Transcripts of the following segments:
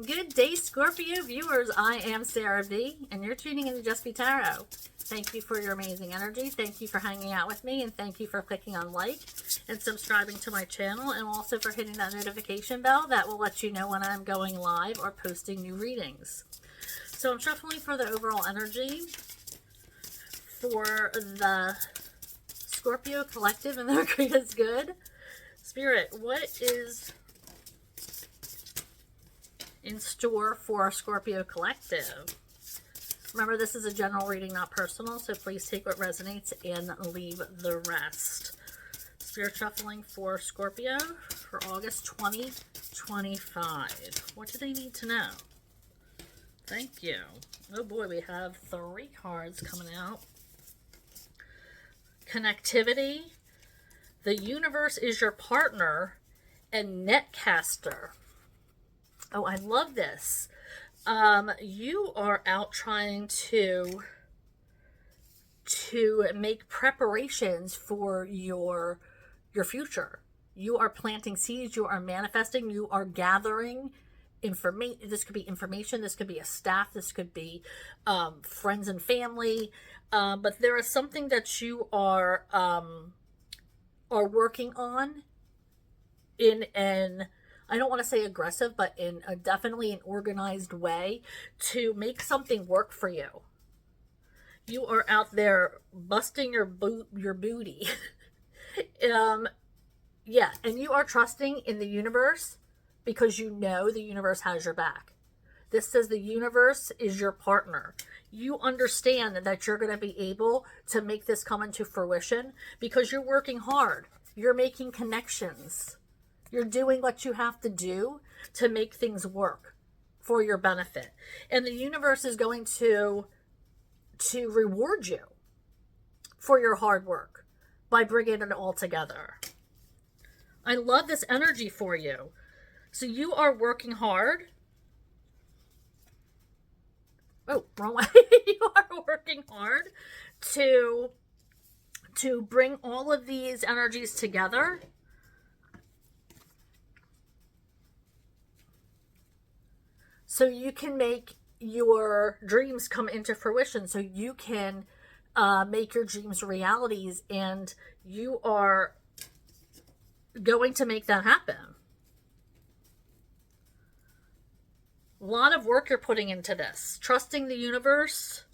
Good day, Scorpio viewers. I am Sarah B, and you're tuning into Just Be Tarot. Thank you for your amazing energy. Thank you for hanging out with me, and thank you for clicking on like and subscribing to my channel, and also for hitting that notification bell that will let you know when I'm going live or posting new readings. So I'm shuffling for the overall energy for the Scorpio collective and their greatest good. Spirit, what is in store for Scorpio collective? Remember, this is a general reading, not personal, so please take what resonates and leave the rest. Spirit shuffling for Scorpio for August 2025. What do they need to know? Thank you. Oh boy, we have 3 cards coming out. Connectivity. The universe is your partner, and netcaster. Oh, I love this. You are out trying to make preparations for your future. You are planting seeds. You are manifesting. You are gathering information. This could be information. This could be a staff. This could be friends and family. But there is something that you are working on in an, I don't want to say aggressive, but in a definitely an organized way to make something work for you. You are out there busting your booty. Yeah, and you are trusting in the universe because you know the universe has your back. This says the universe is your partner. You understand that you're going to be able to make this come into fruition because you're working hard. You're making connections. You're doing what you have to do to make things work for your benefit. And the universe is going to reward you for your hard work by bringing it all together. I love this energy for you. So you are working hard. Oh, wrong way. You are working hard to bring all of these energies together. So you can make your dreams come into fruition. So you can make your dreams realities, and you are going to make that happen. A lot of work you're putting into this. Trusting the universe.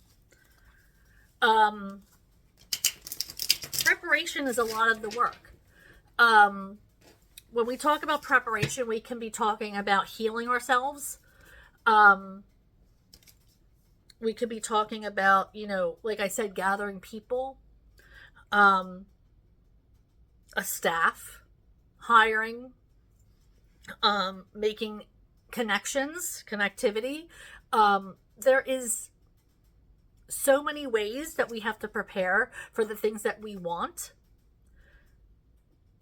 Preparation is a lot of the work. When we talk about preparation, we can be talking about healing ourselves. We could be talking about, like I said, gathering people, a staff, hiring, making connections, connectivity. There is so many ways that we have to prepare for the things that we want.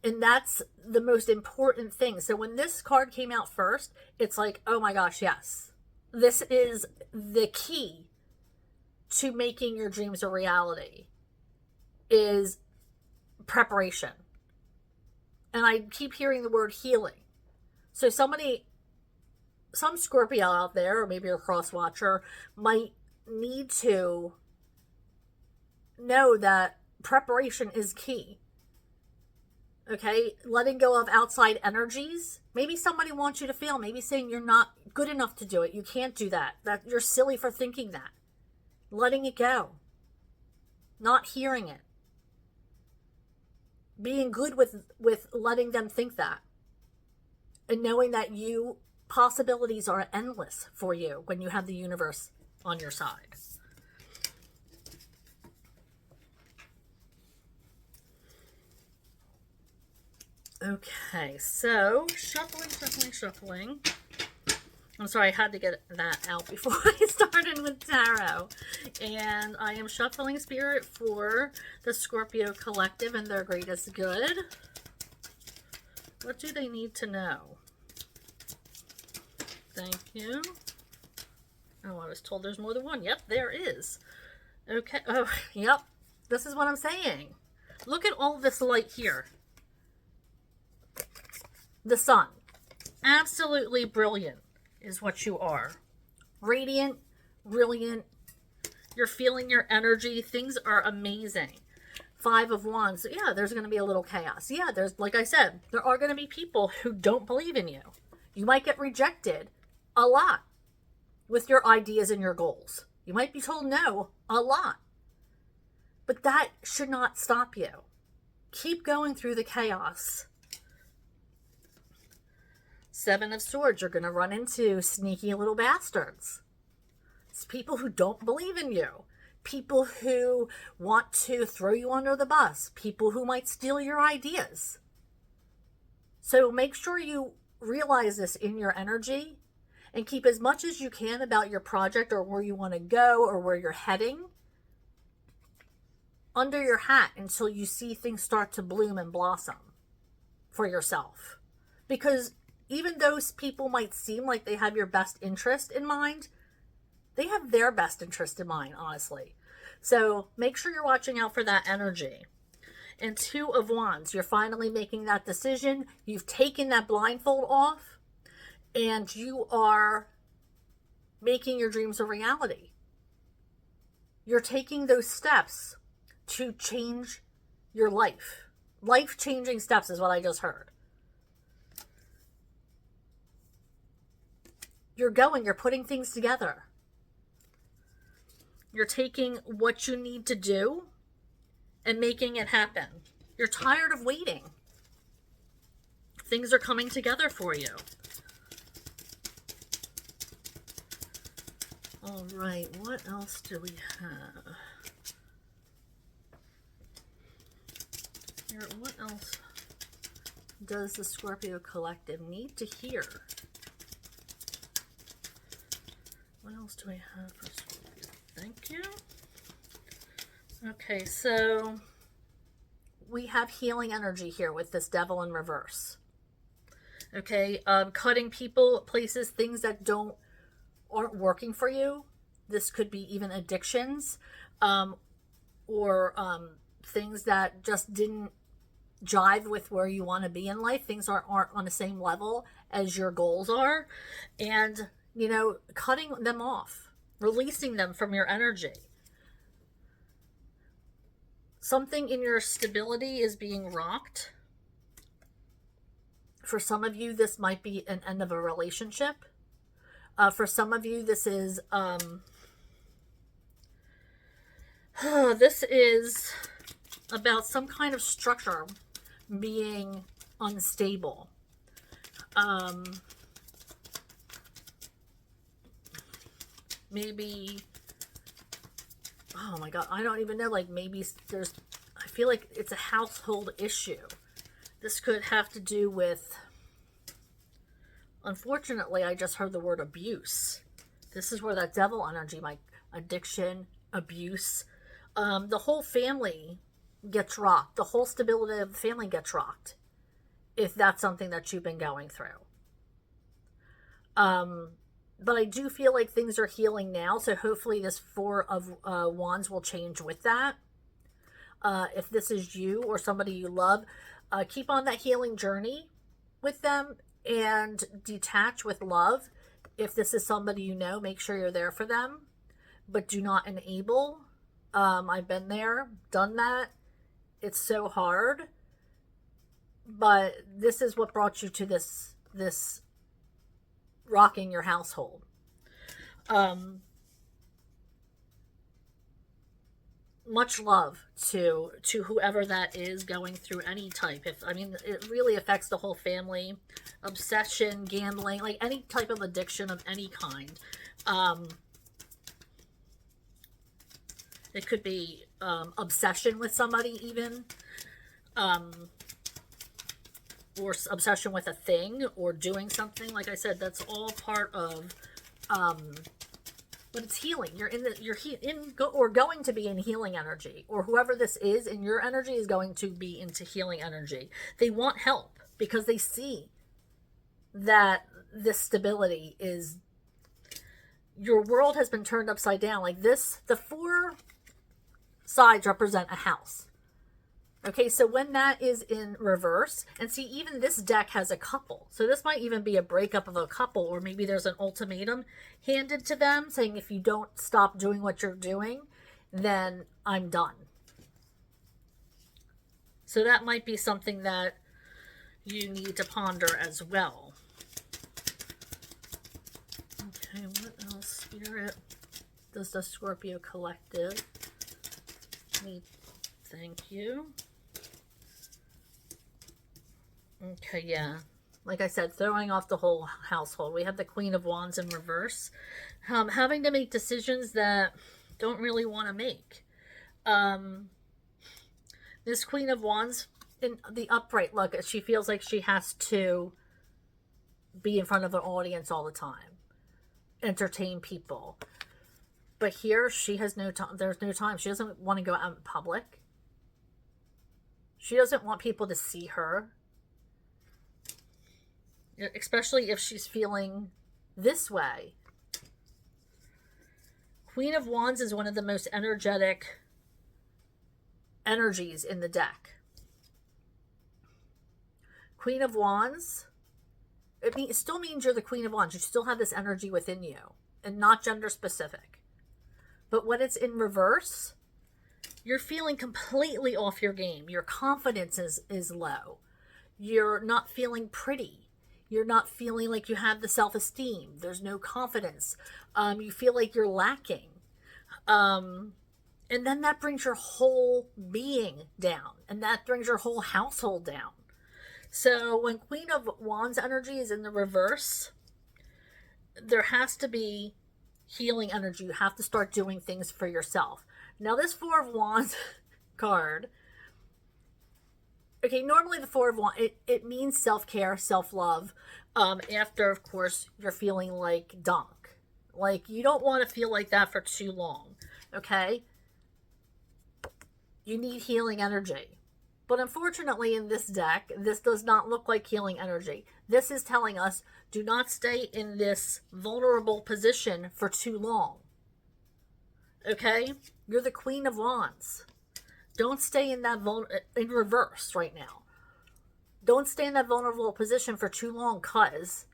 And that's the most important thing. So when this card came out first, it's like, oh my gosh, yes. This is the key to making your dreams a reality, is preparation. And I keep hearing the word healing. So some Scorpio out there, or maybe a cross watcher, might need to know that preparation is key. Okay, letting go of outside energies. Maybe somebody wants you to fail. Maybe saying you're not good enough to do it. You can't do that. That you're silly for thinking that. Letting it go. Not hearing it. Being good with letting them think that. And knowing that possibilities are endless for you when you have the universe on your side. Okay, so shuffling. I'm sorry, I had to get that out before I started with tarot. And I am shuffling spirit for the Scorpio collective and their greatest good. What do they need to know? Thank you. Oh, I was told there's more than one. Yep, there is. Okay. Oh, yep. This is what I'm saying. Look at all this light here. The sun. Absolutely brilliant. is what you are. Radiant, brilliant. You're feeling your energy. Things are amazing. 5 of Wands. Yeah, there's going to be a little chaos. Yeah, there's, like I said, there are going to be people who don't believe in you. You might get rejected a lot with your ideas and your goals. You might be told no a lot. But that should not stop you. Keep going through the chaos. 7 of Swords. You're going to run into sneaky little bastards. It's people who don't believe in you. People who want to throw you under the bus. People who might steal your ideas. So make sure you realize this in your energy and keep as much as you can about your project or where you want to go or where you're heading under your hat until you see things start to bloom and blossom for yourself. Because even those people might seem like they have your best interest in mind, they have their best interest in mind, honestly. So make sure you're watching out for that energy. And 2 of Wands, you're finally making that decision. You've taken that blindfold off and you are making your dreams a reality. You're taking those steps to change your life. Life-changing steps is what I just heard. You're putting things together. You're taking what you need to do and making it happen. You're tired of waiting. Things are coming together for you. All right, what else do we have? Here, what else does the Scorpio collective need to hear? What else do we have for Scorpio? Thank you. Okay, so we have healing energy here with this Devil in reverse. Okay, cutting people, places, things that aren't working for you. This could be even addictions, or things that just didn't jive with where you want to be in life. Things aren't on the same level as your goals are, and cutting them off, releasing them from your energy. Something in your stability is being rocked. For some of you, this might be an end of a relationship. For some of you, this is this is about some kind of structure being unstable. Maybe, oh my God, I don't even know, like maybe I feel like it's a household issue. This could have to do with, unfortunately, I just heard the word abuse. This is where that devil energy, like addiction, abuse, the whole family gets rocked. The whole stability of the family gets rocked if that's something that you've been going through. But I do feel like things are healing now, so hopefully this 4 of Wands will change with that. If this is you or somebody you love, keep on that healing journey with them and detach with love. If this is somebody you know, make sure you're there for them, but do not enable. I've been there, done that. It's so hard, but this is what brought you to this rocking your household. Much love to whoever that is going through any type. It really affects the whole family. Obsession, gambling, like any type of addiction of any kind. It could be obsession with somebody even. Or obsession with a thing or doing something. Like I said, that's all part of but it's healing. You're going to be in healing energy, or whoever this is in your energy is going to be into healing energy. They want help because they see that this stability is, your world has been turned upside down. Like this, the 4 sides represent a house. Okay, so when that is in reverse, and see, even this deck has a couple. So this might even be a breakup of a couple, or maybe there's an ultimatum handed to them saying, if you don't stop doing what you're doing, then I'm done. So that might be something that you need to ponder as well. Okay, what else, Spirit, does the Scorpio collective need? Thank you. Okay, yeah. Like I said, throwing off the whole household. We have the Queen of Wands in reverse. Having to make decisions that don't really want to make. This Queen of Wands in the upright look, she feels like she has to be in front of an audience all the time. Entertain people. But here, she has no time. There's no time. She doesn't want to go out in public. She doesn't want people to see her. Especially if she's feeling this way. Queen of Wands is one of the most energetic energies in the deck. Queen of Wands, it still means you're the Queen of Wands. You still have this energy within you, and not gender specific. But when it's in reverse, you're feeling completely off your game. Your confidence is low. You're not feeling pretty. You're not feeling like you have the self-esteem. There's no confidence. You feel like you're lacking. And then that brings your whole being down. And that brings your whole household down. So when Queen of Wands energy is in the reverse, there has to be healing energy. You have to start doing things for yourself. Now this Four of Wands card, okay, normally the Four of Wands, it means self-care, self-love. After, of course, you're feeling like dunk. Like, you don't want to feel like that for too long, okay? You need healing energy. But unfortunately, in this deck, this does not look like healing energy. This is telling us, do not stay in this vulnerable position for too long. Okay? You're the Queen of Wands. Don't stay in that in reverse right now. Don't stay in that vulnerable position for too long, because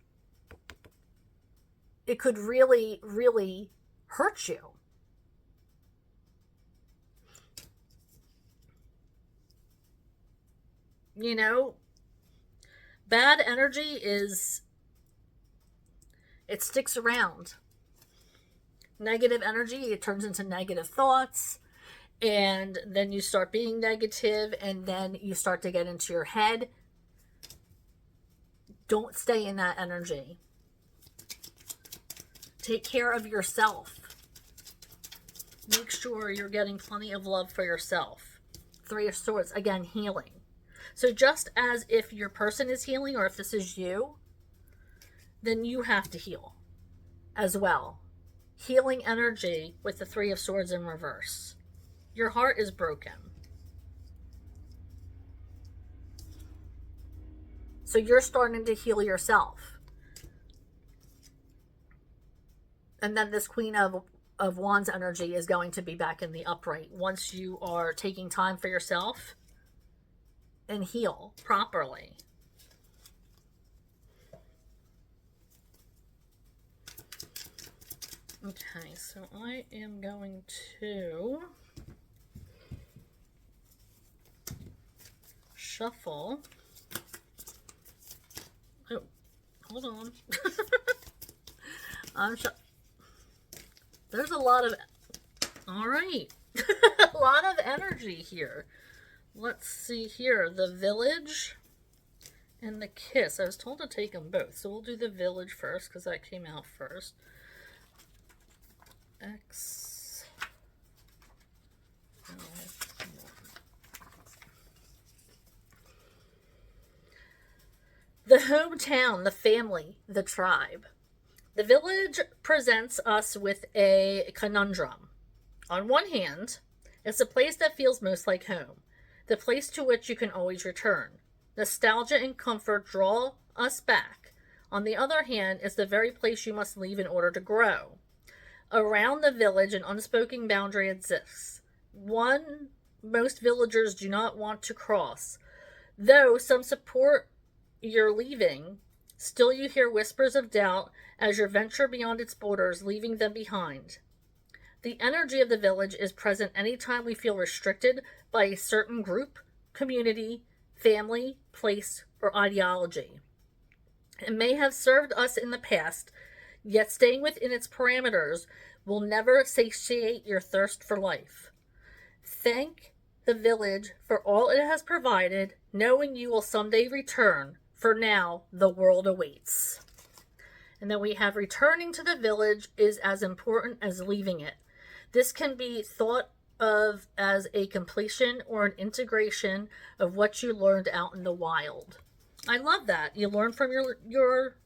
it could really, really hurt you. You know, bad energy it sticks around. Negative energy, it turns into negative thoughts. And then you start being negative, and then you start to get into your head. Don't stay in that energy. Take care of yourself. Make sure you're getting plenty of love for yourself. Three of Swords, again, healing. So just as if your person is healing, or if this is you, then you have to heal as well. Healing energy with the Three of Swords in reverse. Your heart is broken. So you're starting to heal yourself. And then this Queen of Wands energy is going to be back in the upright once you are taking time for yourself and heal properly. Okay, so I am going to shuffle. Oh, hold on. There's a lot of, all right, a lot of energy here. Let's see here, the Village and the Kiss. I was told to take them both, so we'll do the Village first because that came out first. X. The hometown, the family, the tribe. The Village presents us with a conundrum. On one hand, it's a place that feels most like home, the place to which you can always return. Nostalgia and comfort draw us back. On the other hand, it's the very place you must leave in order to grow. Around the Village, an unspoken boundary exists. One most villagers do not want to cross. Though some support your leaving, still you hear whispers of doubt as you venture beyond its borders, leaving them behind. The energy of the village is present anytime we feel restricted by a certain group, community, family, place, or ideology. It may have served us in the past, yet staying within its parameters will never satiate your thirst for life. Thank the village for all it has provided, knowing you will someday return. For now, the world awaits. And then we have returning to the village is as important as leaving it. This can be thought of as a completion or an integration of what you learned out in the wild. I love that. You learn from your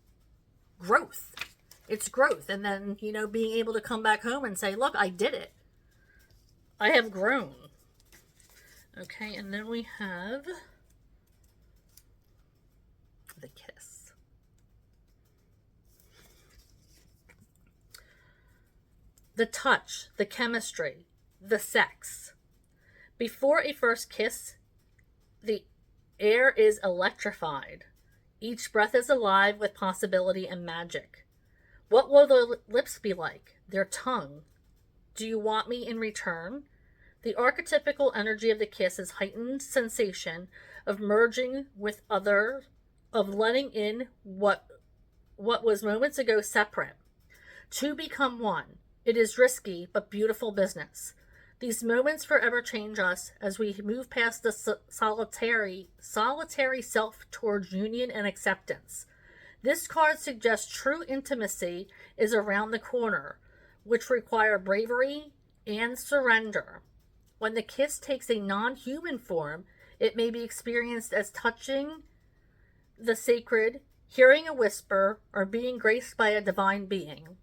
growth. It's growth. And then, being able to come back home and say, look, I did it. I have grown. Okay, and then we have the kiss. The touch, the chemistry, the sex. Before a first kiss, the air is electrified. Each breath is alive with possibility and magic. What will the lips be like? Their tongue? Do you want me in return? The archetypical energy of the kiss is heightened sensation of merging with other, of letting in what was moments ago separate. Two become one. It is risky but beautiful business. These moments forever change us as we move past the solitary self towards union and acceptance. This card suggests true intimacy is around the corner, which require bravery and surrender. When the kiss takes a non-human form, it may be experienced as touching the sacred, hearing a whisper, or being graced by a divine being.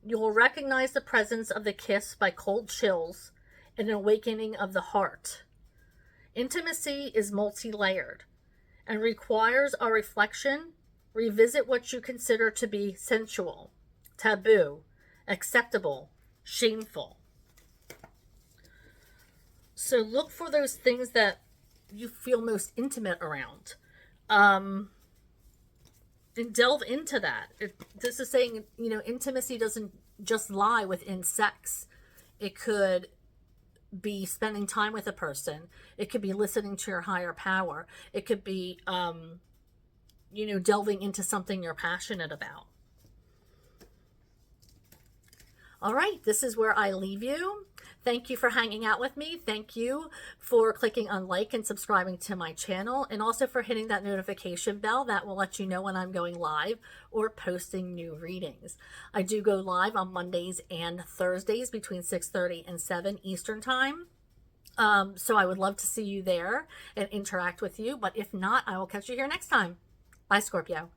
You will recognize the presence of the kiss by cold chills and an awakening of the heart. Intimacy is multi-layered and requires a reflection. Revisit what you consider to be sensual, taboo, acceptable, shameful. So look for those things that you feel most intimate around. And delve into that. This is saying, intimacy doesn't just lie within sex. It could be spending time with a person. It could be listening to your higher power. It could be, delving into something you're passionate about. All right, this is where I leave you. Thank you for hanging out with me. Thank you for clicking on like and subscribing to my channel, and also for hitting that notification bell that will let you know when I'm going live or posting new readings. I do go live on Mondays and Thursdays between 6:30 and 7 Eastern Time. So I would love to see you there and interact with you. But if not, I will catch you here next time. Bye, Scorpio.